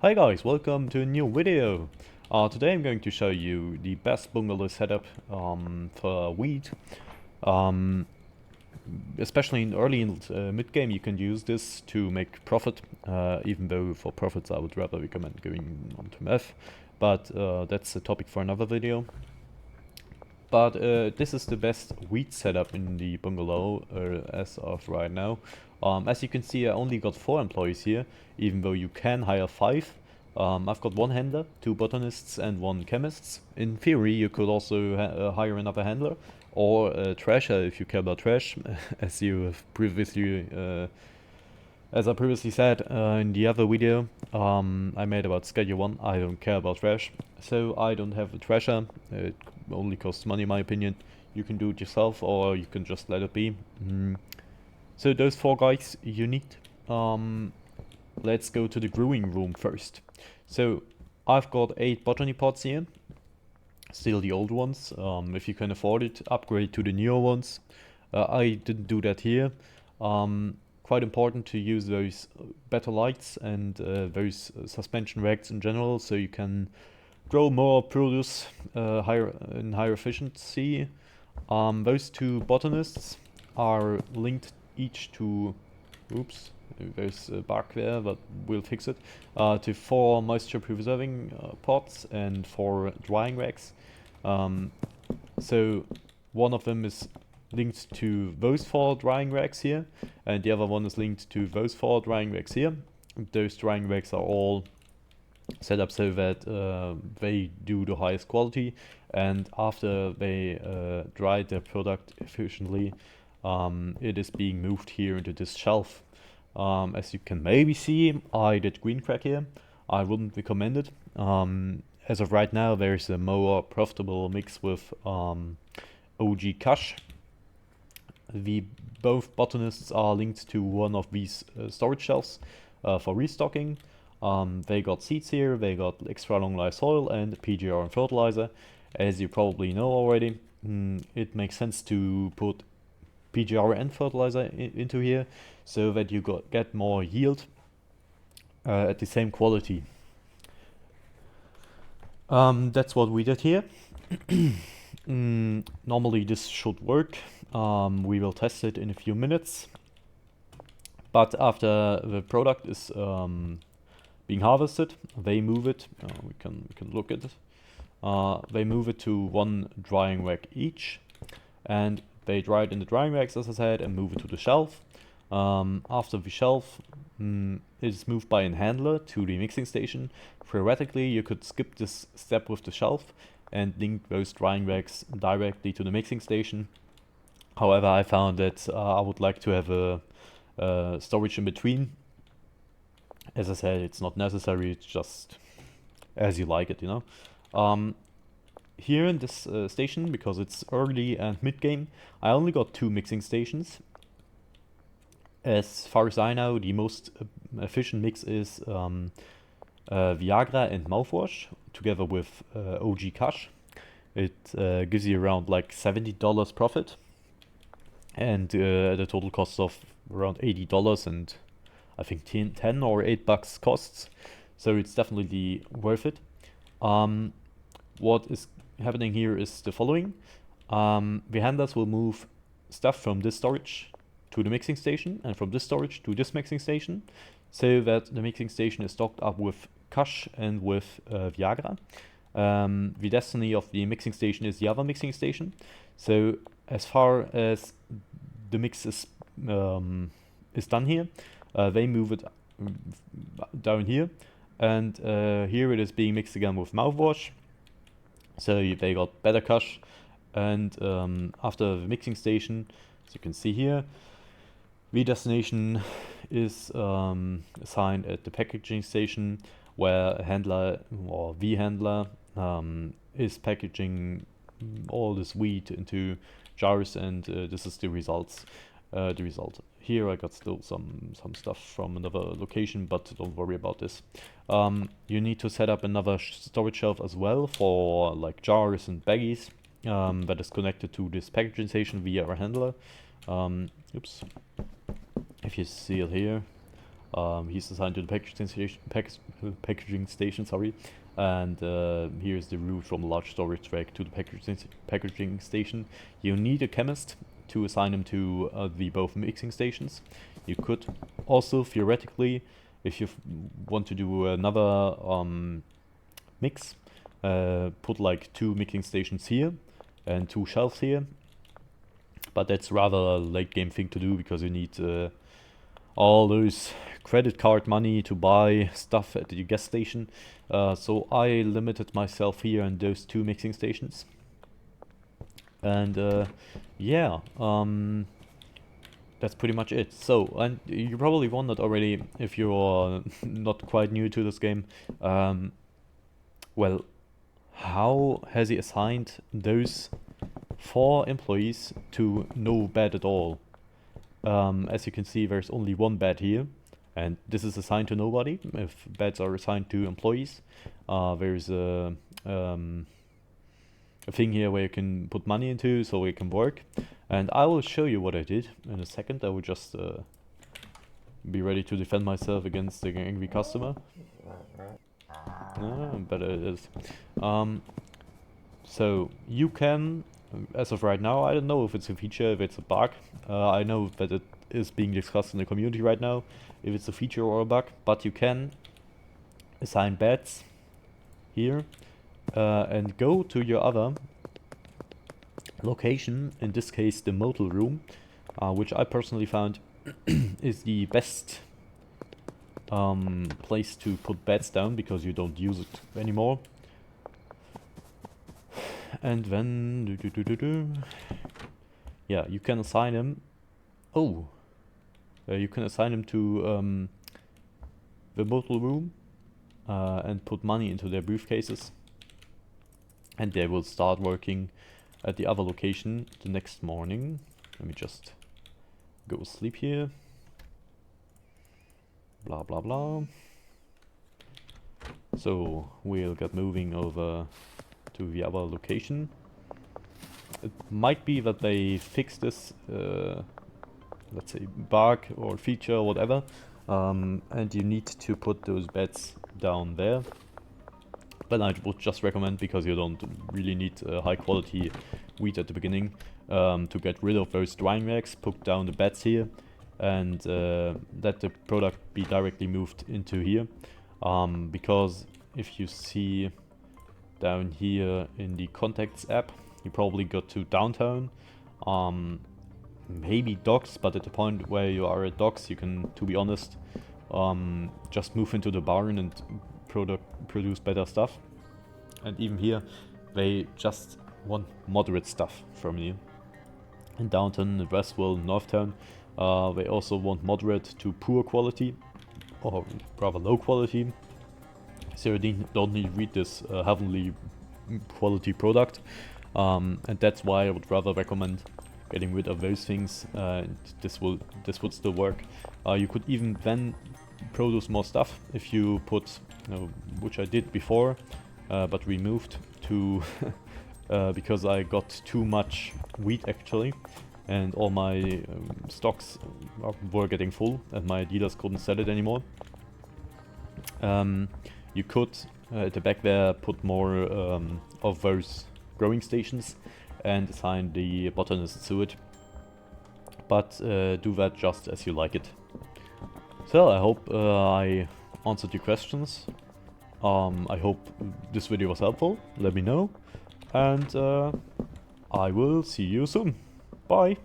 Hi guys, welcome to a new video. Today I'm going to show you the best bungalow setup for wheat. Um, Especially in early and mid game you can use this to make profit, even though for profits I would rather recommend going on to meth, but that's a topic for another video. But this is the best wheat setup in the bungalow as of right now. As you can see, I only got 4 employees here, even though you can hire 5. I've got 1 handler, 2 botanists and 1 chemists. In theory, you could also hire another handler or a trasher if you care about trash, as you have previously as I previously said in the other video I made about Schedule 1, I don't care about trash, so I don't have a trasher. It only costs money in my opinion. You can do it yourself or you can just let it be. So those 4 guys you need. Let's go to the brewing room first. So I've got 8 botany pots here, still the old ones. If you can afford it, upgrade to the newer ones. I didn't do that here. Quite important to use those better lights and those suspension racks in general, so you can grow more produce higher efficiency. Those 2 botanists are linked each to, oops, there's a bug there, but we'll fix it, to 4 moisture preserving pots and 4 drying racks. So one of them is linked to those 4 drying racks here, and the other one is linked to those 4 drying racks here. Those drying racks are all set up so that they do the highest quality, and after they dry their product efficiently, it is being moved here into this shelf. As you can maybe see, I did green crack here. I wouldn't recommend it. As of right now, there's a more profitable mix with OG Kush. Both botanists are linked to one of these storage shelves for restocking. They got seeds here, they got extra long life soil and PGR and fertilizer. As you probably know already, it makes sense to put PGR and fertilizer into here so that you get more yield at the same quality. That's what we did here. Normally this should work. We will test it in a few minutes. But after the product is being harvested, they move it. We can look at it. They move it to 1 drying rack each, and they dry it in the drying racks, as I said, and move it to the shelf. After the shelf, it is moved by a handler to the mixing station. Theoretically, you could skip this step with the shelf and link those drying racks directly to the mixing station. However, I found that I would like to have a storage in between. As I said, it's not necessary, it's just as you like it, you know. Here in this station, because it's early and mid-game, I only got 2 mixing stations. As far as I know, the most efficient mix is Viagra and mouthwash, together with OG Kush. It gives you around like $70 profit, and the total cost of around $80 and I think 10 or $8 costs. So it's definitely worth it. What is happening here is the following. The handlers will move stuff from this storage to the mixing station and from this storage to this mixing station, so that the mixing station is stocked up with Kush and with Viagra. The destiny of the mixing station is the other mixing station. So as far as the mix is done here, they move it down here, and here it is being mixed again with mouthwash. So they got better Kush, and after the mixing station, as you can see here, the destination is assigned at the packaging station, where a handler or the handler is packaging all this wheat into jars, and this is the result. Here I got still some stuff from another location, but don't worry about this. You need to set up another storage shelf as well for like jars and baggies that is connected to this packaging station via our handler. Oops. If you see it here, He's assigned to the packaging station, sorry. And here's the route from a large storage track to the packaging station. You need a chemist to assign him to the both mixing stations. You could also theoretically, if you want to do another mix, put like 2 mixing stations here and 2 shelves here. But that's rather a late game thing to do, because you need all those credit card money to buy stuff at the gas station. So I limited myself here in those 2 mixing stations. And yeah, that's pretty much it. So, and you probably wondered already, if you're not quite new to this game, well, how has he assigned those 4 employees to no bed at all? As you can see, there's only 1 bed here, and this is assigned to nobody. If beds are assigned to employees, there's a thing here where you can put money into so it can work. And I will show you what I did in a second. I will just be ready to defend myself against the angry customer. Better it is. So you can, as of right now, I don't know if it's a feature, if it's a bug. I know that it is being discussed in the community right now, if it's a feature or a bug, but you can assign beds here and go to your other location, in this case the motel room, which I personally found is the best place to put beds down, because you don't use it anymore. And then yeah, you can assign him. You can assign him to the motel room and put money into their briefcases, and they will start working at the other location the next morning. Let me just go sleep here. Blah blah blah. So we'll get moving over to the other location. It might be that they fix this, let's say, bug or feature or whatever, and you need to put those beds down there. But I would just recommend, because you don't really need high quality wheat at the beginning, to get rid of those drying racks, put down the beds here, and let the product be directly moved into here. Because if you see down here in the contacts app, you probably got to downtown, maybe docks, but at the point where you are at docks, you can, to be honest, just move into the barn and produce better stuff. And even here, they just want moderate stuff from you. In Downtown, Westville, Northtown, they also want moderate to poor quality, or rather low quality. So you don't need to read this heavenly quality product, and that's why I would rather recommend getting rid of those things. This would still work. You could even then produce more stuff if you put, which I did before, but removed to because I got too much wheat actually, and all my stocks were getting full, and my dealers couldn't sell it anymore. You could at the back there put more of those growing stations and assign the botanists to it, but do that just as you like it. So I hope I answered your questions. I hope this video was helpful. Let me know, and I will see you soon. Bye!